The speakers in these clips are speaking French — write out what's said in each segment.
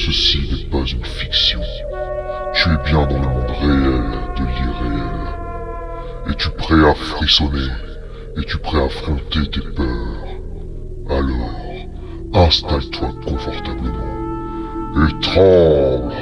ceci n'est pas une fiction. Tu es bien dans le monde réel de l'irréel. Es-tu prêt à frissonner? Es-tu prêt à affronter tes peurs? Alors, installe-toi confortablement et tremble.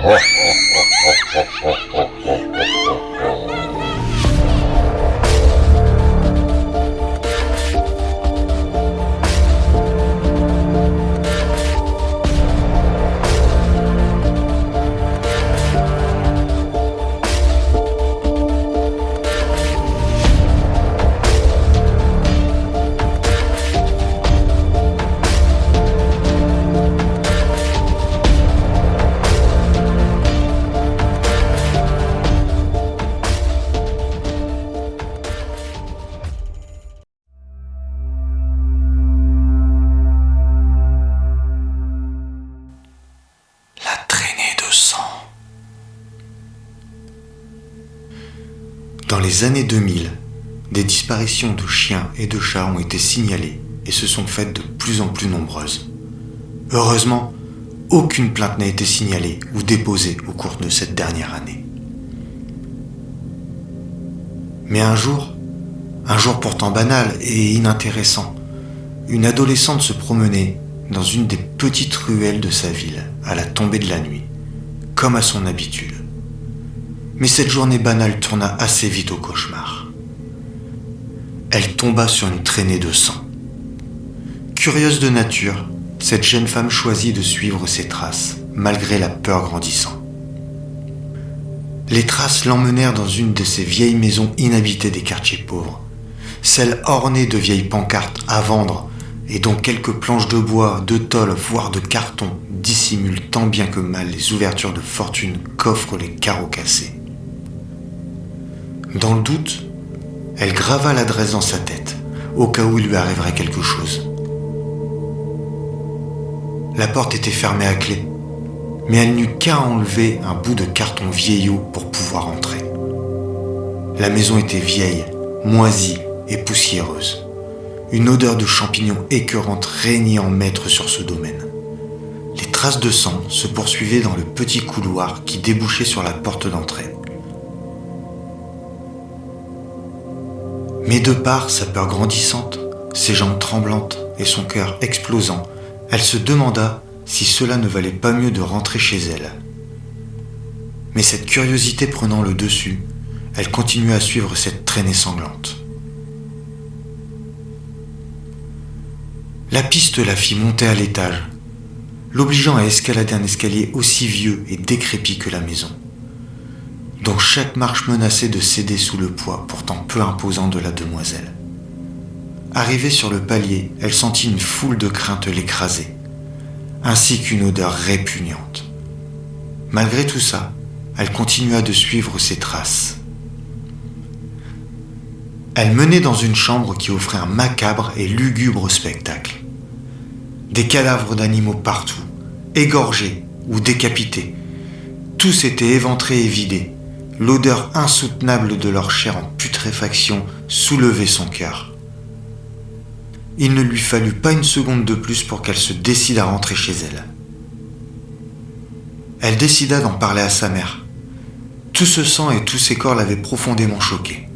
Dans les années 2000, des disparitions de chiens et de chats ont été signalées et se sont faites de plus en plus nombreuses. Heureusement, aucune plainte n'a été signalée ou déposée au cours de cette dernière année. Mais un jour pourtant banal et inintéressant, une adolescente se promenait dans une des petites ruelles de sa ville à la tombée de la nuit, comme à son habitude. Mais cette journée banale tourna assez vite au cauchemar. Elle tomba sur une traînée de sang. Curieuse de nature, cette jeune femme choisit de suivre ses traces, malgré la peur grandissant. Les traces l'emmenèrent dans une de ces vieilles maisons inhabitées des quartiers pauvres, celles ornées de vieilles pancartes à vendre et dont quelques planches de bois, de tôle, voire de carton dissimulent tant bien que mal les ouvertures de fortune qu'offrent les carreaux cassés. Dans le doute, elle grava l'adresse dans sa tête, au cas où il lui arriverait quelque chose. La porte était fermée à clé, mais elle n'eut qu'à enlever un bout de carton vieillot pour pouvoir entrer. La maison était vieille, moisie et poussiéreuse. Une odeur de champignons écœurante régnait en maître sur ce domaine. Les traces de sang se poursuivaient dans le petit couloir qui débouchait sur la porte d'entrée. Mais de par sa peur grandissante, ses jambes tremblantes et son cœur explosant, elle se demanda si cela ne valait pas mieux de rentrer chez elle. Mais cette curiosité prenant le dessus, elle continua à suivre cette traînée sanglante. La piste la fit monter à l'étage, l'obligeant à escalader un escalier aussi vieux et décrépit que la maison, dont chaque marche menaçait de céder sous le poids pourtant peu imposant de la demoiselle. Arrivée sur le palier, elle sentit une foule de craintes l'écraser, ainsi qu'une odeur répugnante. Malgré tout ça, elle continua de suivre ses traces. Elle menait dans une chambre qui offrait un macabre et lugubre spectacle. Des cadavres d'animaux partout, égorgés ou décapités. Tous étaient éventrés et vidés. L'odeur insoutenable de leur chair en putréfaction soulevait son cœur. Il ne lui fallut pas une seconde de plus pour qu'elle se décide à rentrer chez elle. Elle décida d'en parler à sa mère. Tout ce sang et tous ces corps l'avaient profondément choquée.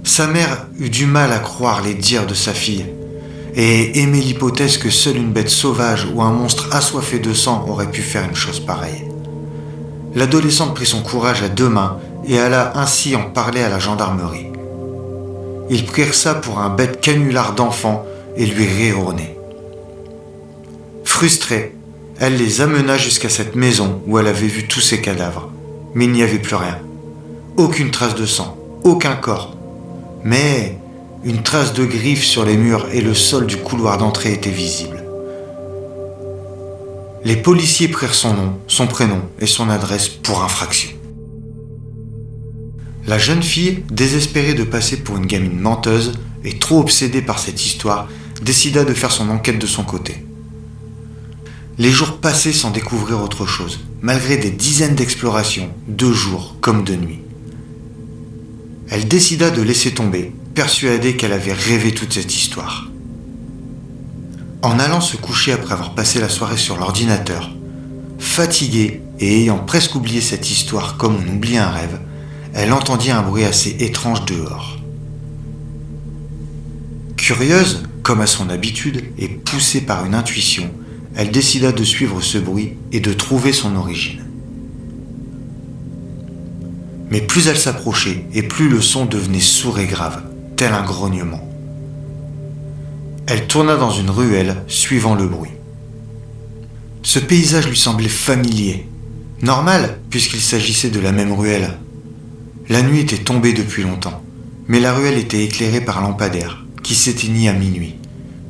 Sa mère eut du mal à croire les dires de sa fille et aimait l'hypothèse que seule une bête sauvage ou un monstre assoiffé de sang aurait pu faire une chose pareille. L'adolescente prit son courage à deux mains et alla ainsi en parler à la gendarmerie. Ils prirent ça pour un bête canular d'enfant et lui rirent au nez. Frustrée, elle les amena jusqu'à cette maison où elle avait vu tous ces cadavres. Mais il n'y avait plus rien. Aucune trace de sang, aucun corps. Mais une trace de griffes sur les murs et le sol du couloir d'entrée était visible. Les policiers prirent son nom, son prénom et son adresse pour infraction. La jeune fille, désespérée de passer pour une gamine menteuse et trop obsédée par cette histoire, décida de faire son enquête de son côté. Les jours passaient sans découvrir autre chose, malgré des dizaines d'explorations, de jour comme de nuit. Elle décida de laisser tomber, persuadée qu'elle avait rêvé toute cette histoire. En allant se coucher après avoir passé la soirée sur l'ordinateur, Fatiguée et ayant presque oublié cette histoire comme on oublie un rêve, elle entendit un bruit assez étrange dehors. Curieuse, comme à son habitude, et poussée par une intuition, elle décida de suivre ce bruit et de trouver son origine. Mais plus elle s'approchait et plus le son devenait sourd et grave, tel un grognement. Elle tourna dans une ruelle, suivant le bruit. Ce paysage lui semblait familier. Normal, puisqu'il s'agissait de la même ruelle. La nuit était tombée depuis longtemps, mais la ruelle était éclairée par un lampadaire, qui s'éteignit à minuit,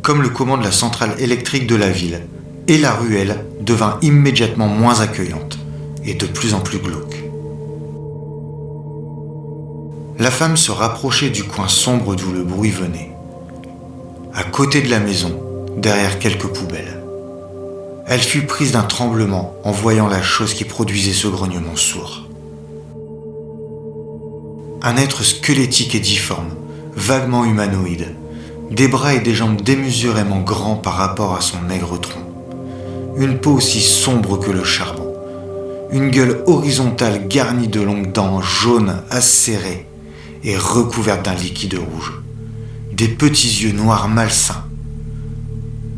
comme le commande la centrale électrique de la ville, et la ruelle devint immédiatement moins accueillante, et de plus en plus glauque. La femme se rapprochait du coin sombre d'où le bruit venait. À côté de la maison, derrière quelques poubelles. Elle fut prise d'un tremblement en voyant la chose qui produisait ce grognement sourd. Un être squelettique et difforme, vaguement humanoïde, des bras et des jambes démesurément grands par rapport à son maigre tronc, une peau aussi sombre que le charbon, une gueule horizontale garnie de longues dents jaunes acérées et recouverte d'un liquide rouge, des petits yeux noirs malsains.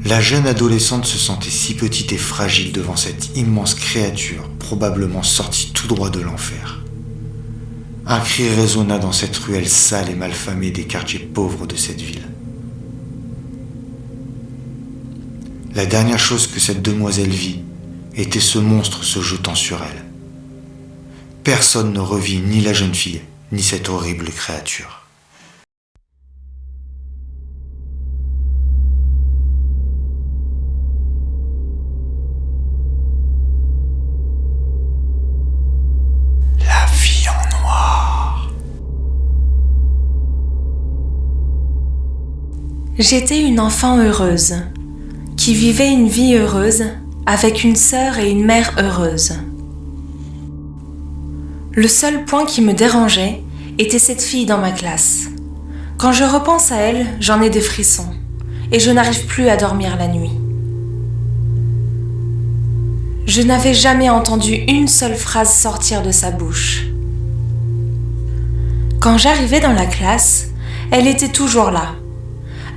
La jeune adolescente se sentait si petite et fragile devant cette immense créature, probablement sortie tout droit de l'enfer. Un cri résonna dans cette ruelle sale et malfamée des quartiers pauvres de cette ville. La dernière chose que cette demoiselle vit était ce monstre se jetant sur elle. Personne ne revit ni la jeune fille, ni cette horrible créature. La fille en noir. J'étais une enfant heureuse, qui vivait une vie heureuse avec une sœur et une mère heureuses. Le seul point qui me dérangeait était cette fille dans ma classe. Quand je repense à elle, j'en ai des frissons et je n'arrive plus à dormir la nuit. Je n'avais jamais entendu une seule phrase sortir de sa bouche. Quand j'arrivais dans la classe, elle était toujours là,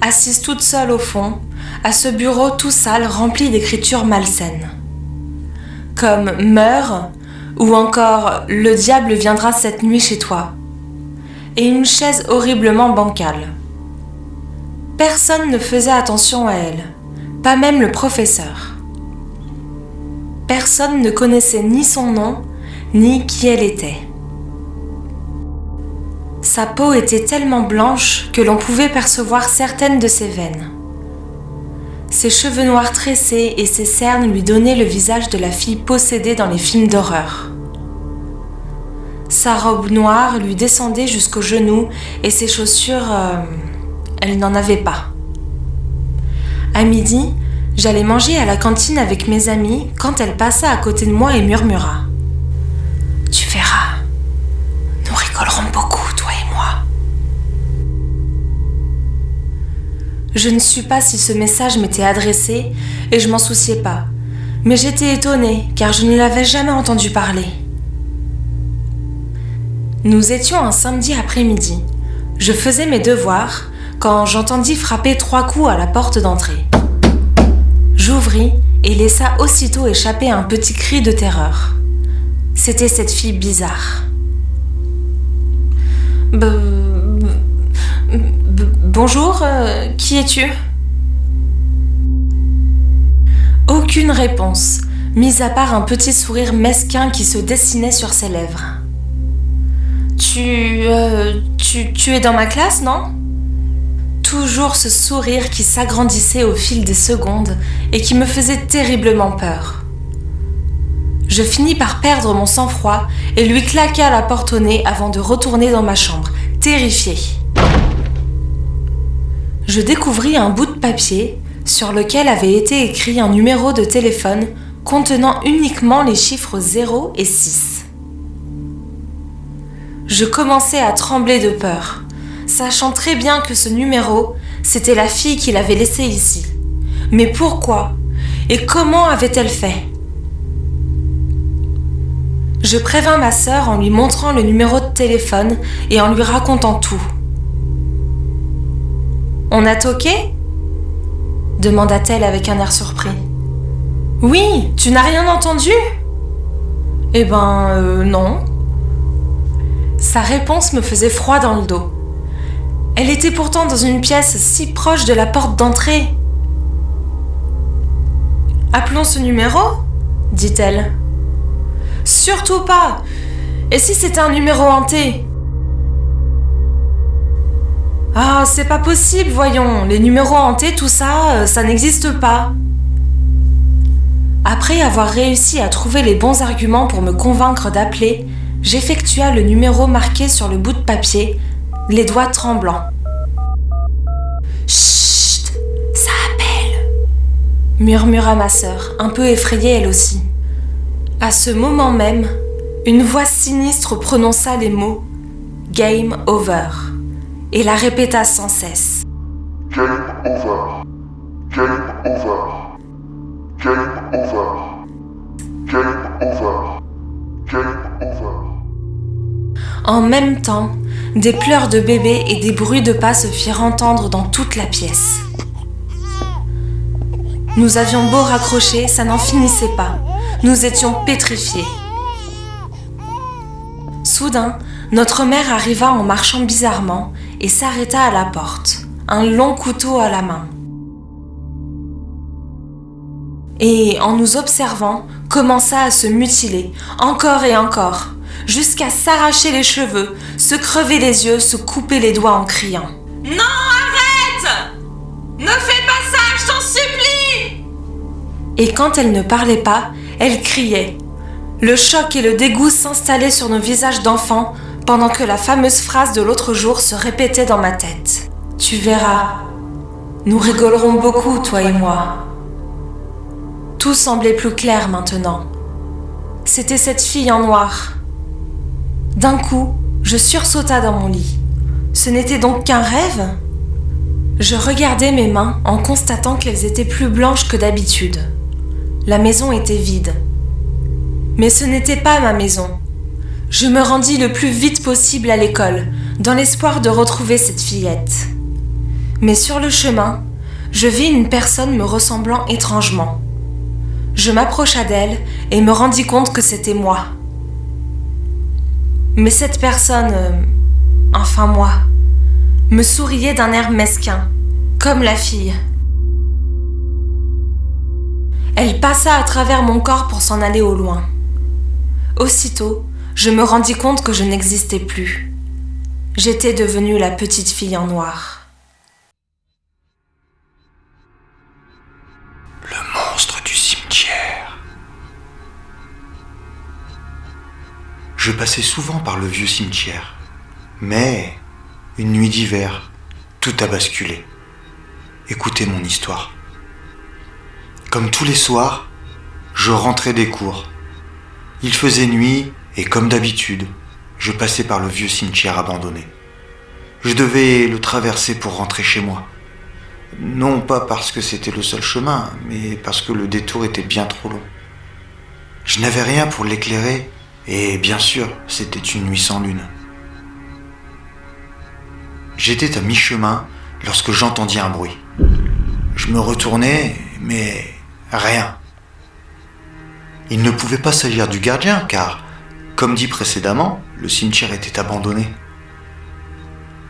assise toute seule au fond, à ce bureau tout sale rempli d'écritures malsaines. Comme « meurs » ou encore « le diable viendra cette nuit chez toi » et une chaise horriblement bancale. Personne ne faisait attention à elle, pas même le professeur. Personne ne connaissait ni son nom, ni qui elle était. Sa peau était tellement blanche que l'on pouvait percevoir certaines de ses veines. Ses cheveux noirs tressés et ses cernes lui donnaient le visage de la fille possédée dans les films d'horreur. Sa robe noire lui descendait jusqu'aux genoux et ses chaussures, elle n'en avait pas. À midi, j'allais manger à la cantine avec mes amis quand elle passa à côté de moi et murmura « Tu verras, nous rigolerons beaucoup, toi et moi. » Je ne sais pas si ce message m'était adressé et je m'en souciais pas, mais j'étais étonnée car je ne l'avais jamais entendu parler. Nous étions un samedi après-midi. Je faisais mes devoirs quand j'entendis frapper 3 coups à la porte d'entrée. J'ouvris et laissa aussitôt échapper un petit cri de terreur. C'était cette fille bizarre. Bonjour, qui es-tu ? Aucune réponse, mis à part un petit sourire mesquin qui se dessinait sur ses lèvres. Tu es dans ma classe, non ? Toujours ce sourire qui s'agrandissait au fil des secondes et qui me faisait terriblement peur. Je finis par perdre mon sang-froid et lui claquai à la porte au nez avant de retourner dans ma chambre, terrifiée. Je découvris un bout de papier sur lequel avait été écrit un numéro de téléphone contenant uniquement les chiffres 0 et 6. Je commençais à trembler de peur, sachant très bien que ce numéro, c'était la fille qui l'avait laissé ici. Mais pourquoi ? Et comment avait-elle fait ? Je prévins ma sœur en lui montrant le numéro de téléphone et en lui racontant tout. « On a toqué ?» demanda-t-elle avec un air surpris. « Oui, tu n'as rien entendu ?» « Eh ben, non. » Sa réponse me faisait froid dans le dos. Elle était pourtant dans une pièce si proche de la porte d'entrée. « Appelons ce numéro ?» dit-elle. « Surtout pas. Et si c'était un numéro hanté ?»« Ah, c'est pas possible, voyons. Les numéros hantés, tout ça, ça n'existe pas. » Après avoir réussi à trouver les bons arguments pour me convaincre d'appeler, j'effectua le numéro marqué sur le bout de papier, les doigts tremblants. « Chut, ça appelle !» murmura ma sœur, un peu effrayée elle aussi. À ce moment même, une voix sinistre prononça les mots « Game over » et la répéta sans cesse. « Game over. Game over. Game over. Game over. Game over. » En même temps, des pleurs de bébé et des bruits de pas se firent entendre dans toute la pièce. Nous avions beau raccrocher, ça n'en finissait pas. Nous étions pétrifiés. Soudain, notre mère arriva en marchant bizarrement et s'arrêta à la porte, un long couteau à la main. Et, en nous observant, commença à se mutiler, encore et encore, jusqu'à s'arracher les cheveux, se crever les yeux, se couper les doigts en criant « Non, arrête! Ne fais pas ça, je t'en supplie !» Et quand elle ne parlait pas, elle criait. Le choc et le dégoût s'installaient sur nos visages d'enfants pendant que la fameuse phrase de l'autre jour se répétait dans ma tête. « Tu verras, nous rigolerons beaucoup, toi et moi. » Tout semblait plus clair maintenant. C'était cette fille en noir. D'un coup, je sursauta dans mon lit. Ce n'était donc qu'un rêve ? Je regardais mes mains en constatant qu'elles étaient plus blanches que d'habitude. La maison était vide. Mais ce n'était pas ma maison. Je me rendis le plus vite possible à l'école, dans l'espoir de retrouver cette fillette. Mais sur le chemin, je vis une personne me ressemblant étrangement. Je m'approcha d'elle et me rendis compte que c'était moi. Mais cette personne, enfin moi, me souriait d'un air mesquin, comme la fille. Elle passa à travers mon corps pour s'en aller au loin. Aussitôt, je me rendis compte que je n'existais plus. J'étais devenue la petite fille en noir. Le monstre du cimetière. Je passais souvent par le vieux cimetière, mais une nuit d'hiver, tout a basculé. Écoutez mon histoire. Comme tous les soirs, je rentrais des cours. Il faisait nuit et comme d'habitude, je passais par le vieux cimetière abandonné. Je devais le traverser pour rentrer chez moi. Non pas parce que c'était le seul chemin, mais parce que le détour était bien trop long. Je n'avais rien pour l'éclairer, et bien sûr, c'était une nuit sans lune. J'étais à mi-chemin lorsque j'entendis un bruit. Je me retournai, mais rien. Il ne pouvait pas s'agir du gardien, car, comme dit précédemment, le cimetière était abandonné.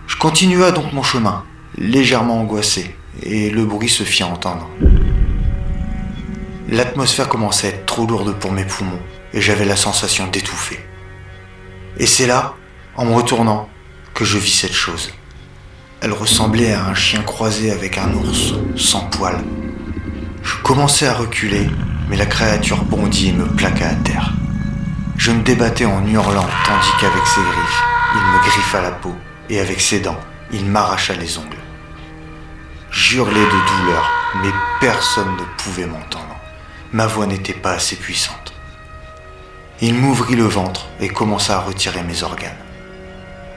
Je continua donc mon chemin, légèrement angoissé, et le bruit se fit entendre. L'atmosphère commençait à être trop lourde pour mes poumons, et j'avais la sensation d'étouffer. Et c'est là, en me retournant, que je vis cette chose. Elle ressemblait à un chien croisé avec un ours, sans poils. Je commençais à reculer, mais la créature bondit et me plaqua à terre. Je me débattais en hurlant, tandis qu'avec ses griffes, il me griffa la peau, et avec ses dents, il m'arracha les ongles. J'hurlais de douleur, mais personne ne pouvait m'entendre. Ma voix n'était pas assez puissante. Il m'ouvrit le ventre et commença à retirer mes organes.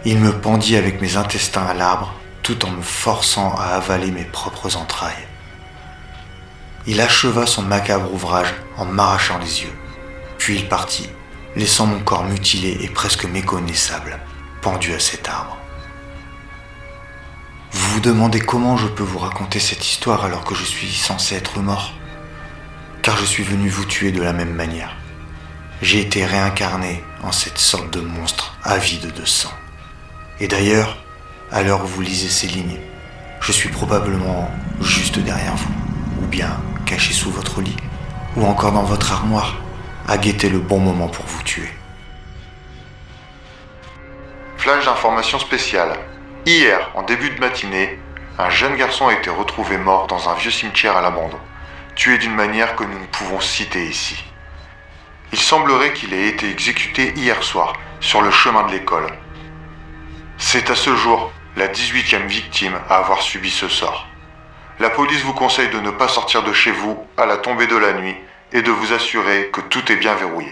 Il me pendit avec mes intestins à l'arbre, tout en me forçant à avaler mes propres entrailles. Il acheva son macabre ouvrage en m'arrachant les yeux. Puis il partit, laissant mon corps mutilé et presque méconnaissable, pendu à cet arbre. Vous vous demandez comment je peux vous raconter cette histoire alors que je suis censé être mort ? Car je suis venu vous tuer de la même manière. J'ai été réincarné en cette sorte de monstre avide de sang. Et d'ailleurs, à l'heure où vous lisez ces lignes, je suis probablement juste derrière vous, ou bien caché sous votre lit, ou encore dans votre armoire, à guetter le bon moment pour vous tuer. Flash d'information spéciale. Hier, en début de matinée, un jeune garçon a été retrouvé mort dans un vieux cimetière à l'abandon, tué d'une manière que nous ne pouvons citer ici. Il semblerait qu'il ait été exécuté hier soir, sur le chemin de l'école. C'est à ce jour la 18e victime à avoir subi ce sort. La police vous conseille de ne pas sortir de chez vous à la tombée de la nuit et de vous assurer que tout est bien verrouillé.